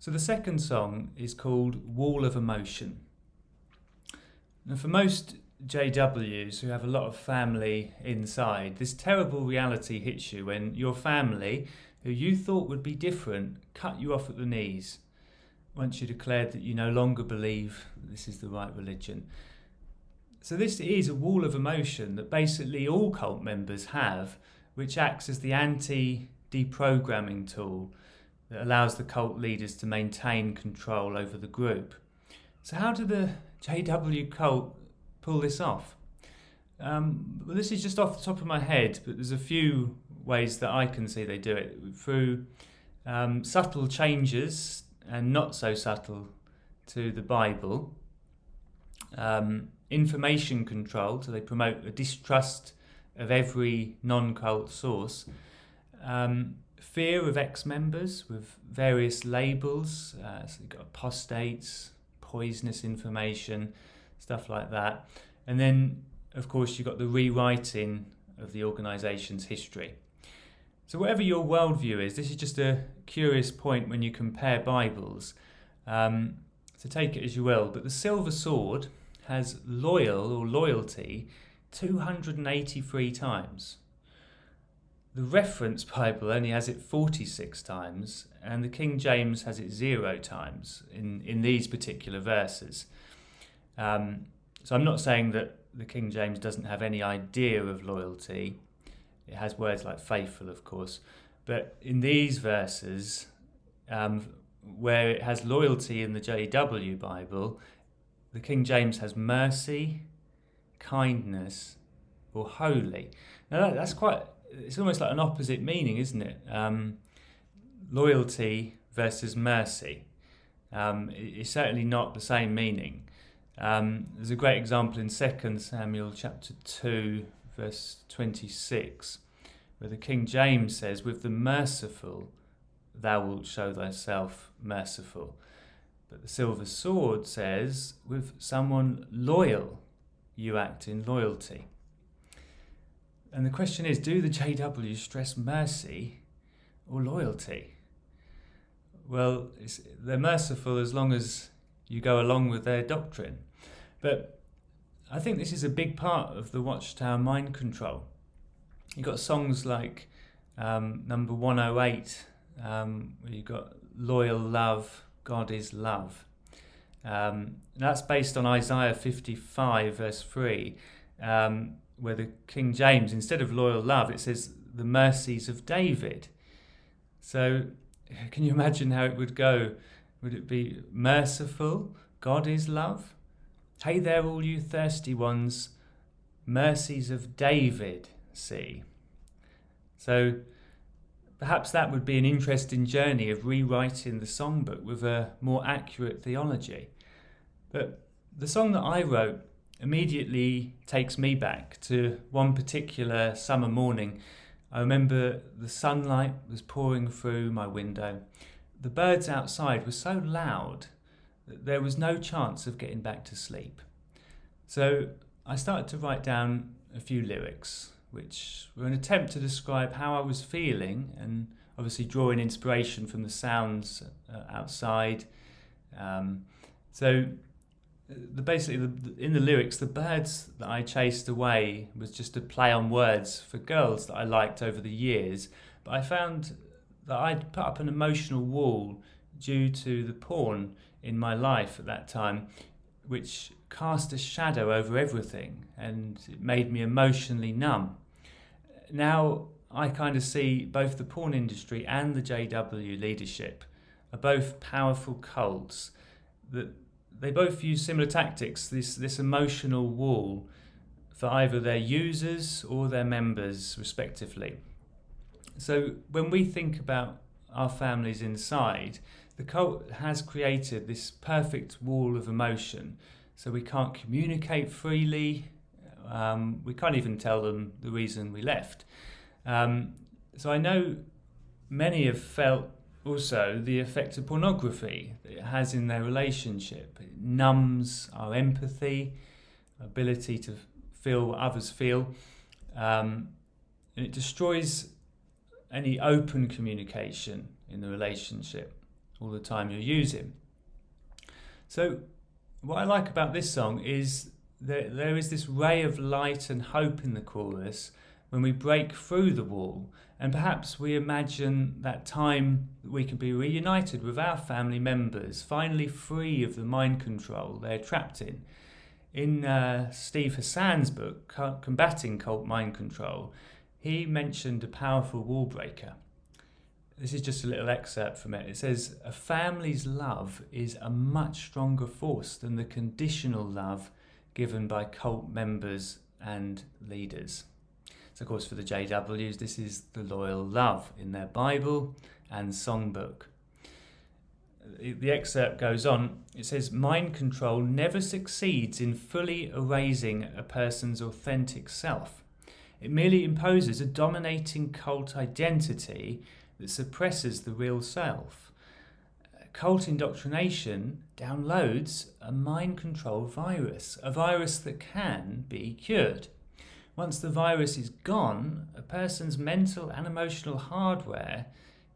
So the second song is called Wall of Emotion. Now for most JWs who have a lot of family inside, this terrible reality hits you when your family, who you thought would be different, cut you off at the knees once you declared that you no longer believe this is the right religion. So this is a wall of emotion that basically all cult members have, which acts as the anti-deprogramming tool that allows the cult leaders to maintain control over the group. So how do the JW cult pull this off? Well, this is just off the top of my head, but there's a few ways that I can see they do it. Through subtle changes and not so subtle to the Bible. Information control, so they promote a distrust of every non-cult source. Fear of ex-members with various labels, so you've got apostates, poisonous information, stuff like that. And then, of course, you've got the rewriting of the organisation's history. So whatever your worldview is, this is just a curious point when you compare Bibles. So take it as you will, but the silver sword has loyal or loyalty 283 times. The reference Bible only has it 46 times, and the King James has it 0 times in these particular verses. So I'm not saying that the King James doesn't have any idea of loyalty. It has words like faithful, of course. But in these verses, where it has loyalty in the JW Bible, the King James has mercy, kindness, or holy. Now that's it's almost like an opposite meaning, isn't it? Loyalty versus mercy. It's certainly not the same meaning. There's a great example in 2 Samuel chapter 2, verse 26, where the King James says, "With the merciful thou wilt show thyself merciful." But the silver sword says, "With someone loyal you act in loyalty." And the question is, do the JW stress mercy or loyalty? Well, they're merciful as long as you go along with their doctrine. But I think this is a big part of the Watchtower mind control. You've got songs like number 108, where you've got "Loyal Love, God is Love." That's based on Isaiah 55, verse 3, where the King James, instead of loyal love, it says the mercies of David. So can you imagine how it would go? Would it be merciful, God is love? Hey there, all you thirsty ones, mercies of David, see. So perhaps that would be an interesting journey of rewriting the songbook with a more accurate theology. But the song that I wrote immediately takes me back to one particular summer morning. I remember the sunlight was pouring through my window. The birds outside were so loud that there was no chance of getting back to sleep. So I started to write down a few lyrics, which were an attempt to describe how I was feeling and obviously drawing inspiration from the sounds outside. Basically, in the lyrics, the birds that I chased away was just a play on words for girls that I liked over the years. But I found that I'd put up an emotional wall due to the porn in my life at that time, which cast a shadow over everything and it made me emotionally numb. Now I kind of see both the porn industry and the JW leadership are both powerful cults that they both use similar tactics, this emotional wall, for either their users or their members, respectively. So when we think about our families inside, the cult has created this perfect wall of emotion. So we can't communicate freely. We can't even tell them the reason we left. So I know many have felt also the effect of pornography that it has in their relationship. It numbs our empathy, ability to feel what others feel, and it destroys any open communication in the relationship. all the time you're using. So what I like about this song is that there is this ray of light and hope in the chorus when we break through the wall, and perhaps we imagine that time that we can be reunited with our family members, finally free of the mind control they're trapped in. In Steve Hassan's book, Combating Cult Mind Control, he mentioned a powerful wall breaker. This is just a little excerpt from it. It says, "A family's love is a much stronger force than the conditional love given by cult members and leaders." So, of course, for the JWs, this is the loyal love in their Bible and songbook. The excerpt goes on. It says, "Mind control never succeeds in fully erasing a person's authentic self. It merely imposes a dominating cult identity that suppresses the real self. Cult indoctrination downloads a mind control virus, a virus that can be cured. Once the virus is gone, a person's mental and emotional hardware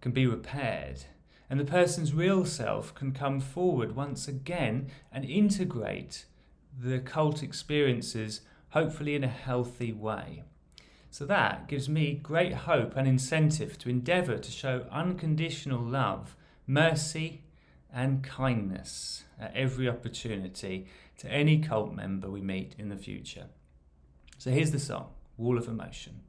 can be repaired, and the person's real self can come forward once again and integrate the cult experiences, hopefully in a healthy way." So that gives me great hope and incentive to endeavour to show unconditional love, mercy and kindness at every opportunity to any cult member we meet in the future. So here's the song, Wall of Emotion.